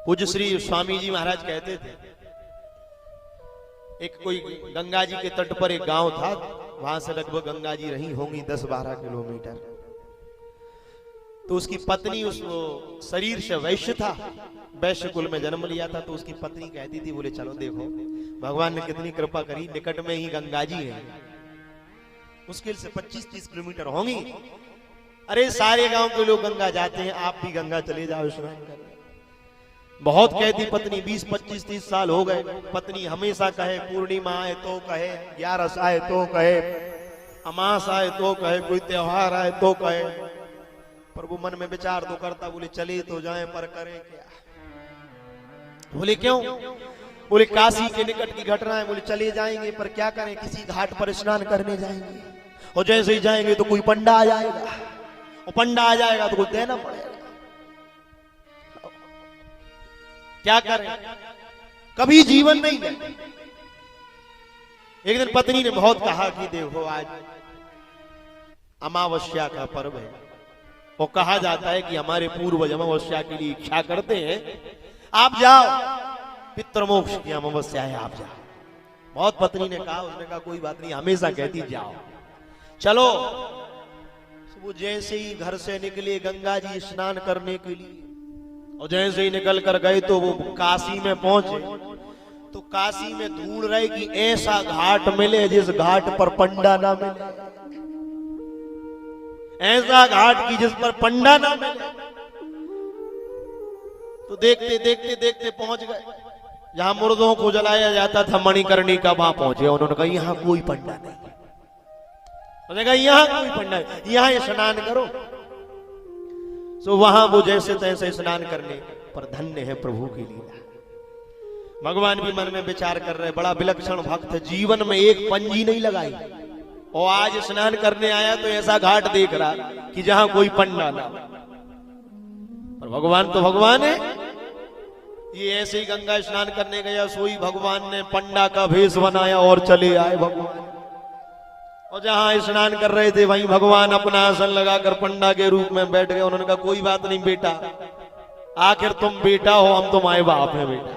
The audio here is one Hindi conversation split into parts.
पूज्य श्री स्वामी जी महाराज कहते थे, एक कोई गंगा जी के तट पर एक गांव था, वहां से लगभग गंगा जी रही होंगी 10-12 किलोमीटर। तो उसकी पत्नी उस शरीर से वैश्य था, वैश्य कुल में जन्म लिया था। तो उसकी पत्नी कहती थी, बोले चलो देखो भगवान ने कितनी कृपा करी, निकट में ही गंगा जी है, मुश्किल से 25-30 किलोमीटर होंगी। अरे सारे गांव के लोग गंगा जाते हैं, आप भी गंगा चले जाओ स्नान करने। बहुत कहती पत्नी, 20-25-30 साल हो गए। पत्नी हमेशा कहे, पूर्णिमा आए तो कहे, 11 आए तो कहे, अमास आए तो कहे, कोई त्योहार आए तो कहे, पर वो मन में विचार तो करता, बोले चले तो जाएं पर करें क्या। बोले क्यों? बोले काशी के निकट की घटना है, बोले चले जाएंगे पर क्या करें, किसी घाट पर स्नान करने जाएंगे, और जैसे ही जाएंगे तो कोई पंडा आ जाएगा, और पंडा आ जाएगा तो कुछ देना पड़ेगा, क्या करें, कभी जीवन नहीं गए। एक दिन पत्नी ने बहुत कहा कि देखो आज अमावस्या का पर्व है, और कहा जाता है कि हमारे पूर्वज अमावस्या के लिए इच्छा करते हैं, आप जाओ, पितृमोक्ष की अमावस्या है, आप जाओ। बहुत पत्नी ने कहा, उसने कहा कोई बात नहीं, हमेशा कहती जाओ, चलो। वो जैसे ही घर से निकले गंगा जी स्नान करने के लिए, और जैसे ही निकल कर गए तो वो काशी में पहुंचे। तो काशी में ढूंढ रहे कि ऐसा घाट मिले जिस घाट पर पंडा ना मिले, ऐसा घाट की जिस पर पंडा ना मिले। तो देखते देखते देखते पहुंच गए जहां मुर्दों को जलाया जाता था, मणिकर्णिका, वहां पहुंचे। उन्होंने कहा यहाँ कोई पंडा नहीं, उन्होंने कहा यहाँ कोई पंडा नहीं, यहाँ स्नान करो। तो वहां वो जैसे तैसे स्नान करने पर धन्य है प्रभु की लीला। भगवान भी मन में विचार कर रहे, बड़ा विलक्षण भक्त, जीवन में एक पंजी नहीं लगाई, और आज स्नान करने आया तो ऐसा घाट देख रहा कि जहां कोई पंडा ना। पर भगवान तो भगवान है। ये ऐसे ही गंगा स्नान करने गया, सोई भगवान ने पंडा का भेष बनाया और चले आए भगवान। और जहां स्नान कर रहे थे वहीं भगवान अपना आसन लगाकर पंडा के रूप में बैठ गए। उन्होंने कहा कोई बात नहीं बेटा, आखिर तुम बेटा हो, हम तुम्हारे बाप हैं बेटा।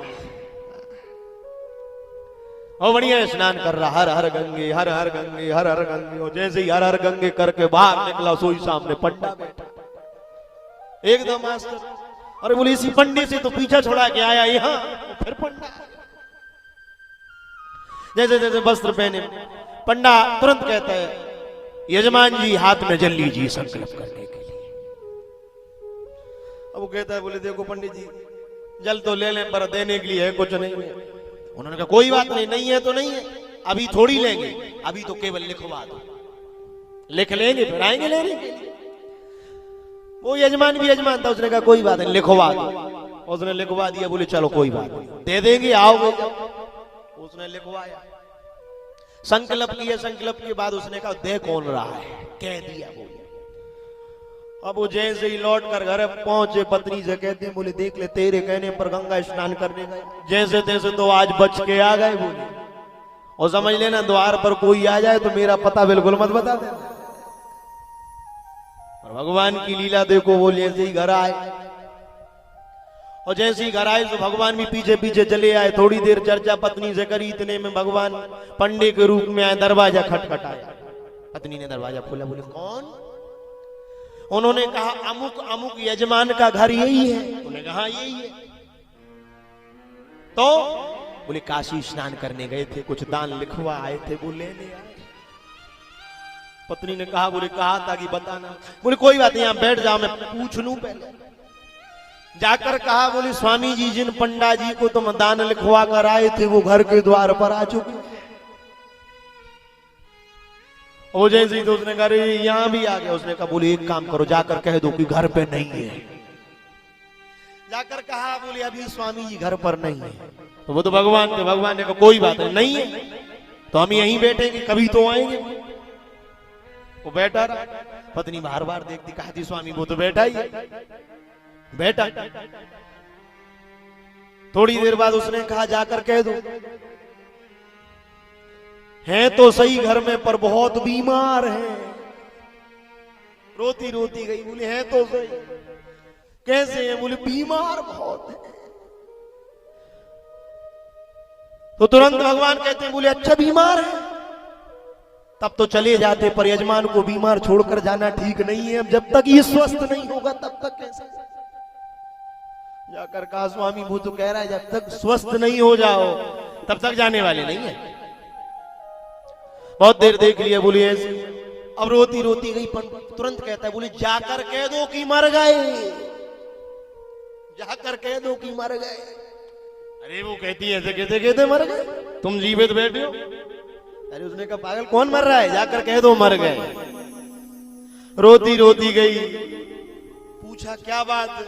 और बढ़िया स्नान कर रहा, हर हर गंगे हर हर गंगे हर हर गंगे। और जैसे ही हर हर गंगे करके बाहर निकला, सोई सामने पंडा बैठा एकदम आश्चर्य। अरे बोले इसी पंडे से तो पीछा छोड़ा के आया यहाँ, फिर पंडा। जैसे जैसे वस्त्र पहने, पंडा तुरंत कहता है यजमान जी हाथ में जल लीजिए संकल्प करने के लिए। अब वो कहता है, बोले देखो पंडित जी जल तो ले लें पर देने के लिए है कुछ नहीं है। उन्होंने कहा कोई बात नहीं, नहीं है तो नहीं है, अभी थोड़ी लेंगे, अभी तो केवल लिखवा दो, लिख लेंगे फिर आएंगे लेने के लिए। वो यजमान भी यजमान था, उसने कहा कोई बात नहीं लिखवा दो। उसने लिखवा दिया, बोले चलो कोई बात नहीं, दे देंगे आओगे जब। उसने लिखवाया, संकल्प किया। संकल्प के बाद उसने कहा दे कौन रहा है, कह दिया बोले। अब वो जैसे ही लौट कर घर पहुंचे, पत्नी से कहते हैं, बोले देख ले तेरे कहने पर गंगा स्नान करने गए, जैसे तैसे तो आज बच के आ गए बोले। और समझ लेना द्वार पर कोई आ जाए तो मेरा पता बिल्कुल मत बता देना। और भगवान की लीला देखो, वो जैसे ही घर आए, और जैसे ही घर आए तो भगवान भी पीछे पीछे चले आए। थोड़ी देर चर्चा पत्नी से करी, इतने में भगवान पंडे के रूप में आए। दरवाजा खटखटाया, पत्नी ने दरवाजा खोला, बोले कौन? उन्होंने कहा अमुक अमुक यजमान का घर यही है। उन्होंने कहा यही है। तो बोले काशी स्नान करने गए थे, कुछ दान लिखवा आए थे, वो लेने आए। पत्नी ने कहा, बोले कहा था कि बताना। बोले कोई बात नहीं, यहां बैठ जाओ, मैं पूछ लूं पहले। जाकर कहा, बोले स्वामी जी जिन पंडा जी को तुम दान लिखवा कर आए थे वो घर के द्वार पर आ चुके। वो जैसे ही तो उसने कहा यहां भी आ गया। उसने कहा बोले एक काम करो, जाकर कह दो कि घर पे नहीं है। जाकर कहा, बोले अभी स्वामी जी घर पर नहीं है। तो वो तो भगवान थे, भगवान ने कहा कोई बात नहीं है तो हम यहीं बैठेंगे, कभी तो आएंगे। वो बैठा रहा, पत्नी बार बार देखती, कहा थी स्वामी वो तो बैठा ही है, बैठा। थोड़ी देर बाद उसने कहा जाकर कह दो है तो सही घर में पर बहुत बीमार है। रोती रोती गई, बोले है तो सही, कैसे है? बोले बीमार बहुत है। तो तुरंत भगवान कहते हैं, बोले अच्छा बीमार है, तब तो चले जाते, पर यजमान को बीमार छोड़कर जाना ठीक नहीं है। अब जब तक ये स्वस्थ नहीं होगा तब तक कैसे? जाकर कहा, स्वामी वो तो कह रहा है जब तक स्वस्थ नहीं हो जाओ तब तक जाने वाले नहीं है। बहुत देर देख लिया, बोली ऐसे। अब रोती रोती गई, तुरंत कहता है, बोली जाकर कह दो कि मर गए, जाकर कह दो कि मर गए। अरे वो कहती है ऐसे कहते कहते मर गए, तुम जीवित बैठे हो। अरे उसने कहा, पागल कौन मर रहा है, जाकर कह दो मर गए। रोती रोती गई, पूछा क्या बात है?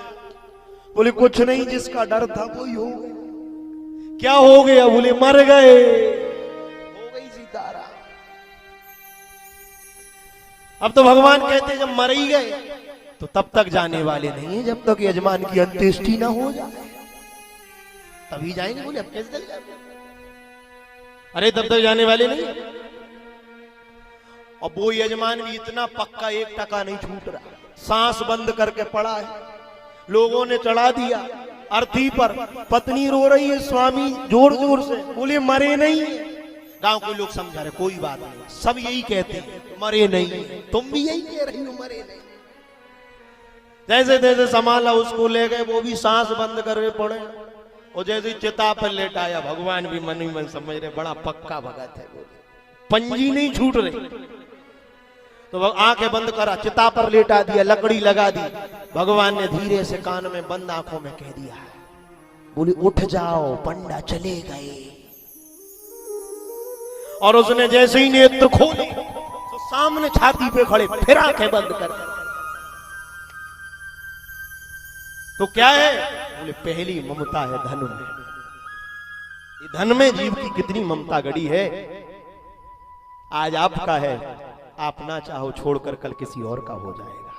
बोले कुछ नहीं, जिसका डर था वही हो गया। क्या हो गया? बोले मर गए। हो गई सीताराम। अब तो भगवान कहते जब मर ही गए तो तब तक जाने वाले नहीं है, जब तक यजमान की अंत्येष्टि ना हो जाए तभी जाएंगे। बोले अब कैसे चल जाएंगे? अरे तब तक जाने वाले नहीं। और वो यजमान भी इतना पक्का, 1% नहीं छूट रहा, सांस बंद करके पड़ा है। लोगों ने चढ़ा दिया अर्थी पर, पत्नी रो रही है, स्वामी जोर जोर से। बोले मरे नहीं। गांव के लोग समझा रहे कोई बात नहीं, सब यही कहते हैं मरे नहीं, तुम भी यही कह रही हो मरे नहीं। जैसे जैसे संभाला उसको ले गए, वो भी सांस बंद करके पड़े। और जैसे चिता पर लेटाया, भगवान भी मन ही मन समझ रहे बड़ा पक्का भगत है, पंजी नहीं छूट रही। तो आंखें बंद करा, चिता पर लेटा दिया, लकड़ी लगा दी। भगवान ने धीरे से कान में बंद आंखों में कह दिया, बोली उठ जाओ, पंडा चले गए। और उसने जैसे ही नेत्र खोले तो सामने छाती पे खड़े, फिर आंखें बंद कर। तो क्या है? बोले पहली ममता है धन में। धन में जीव की कितनी ममता गड़ी है। आज आपका है, आप ना चाहो छोड़कर कल किसी और का हो जाएगा।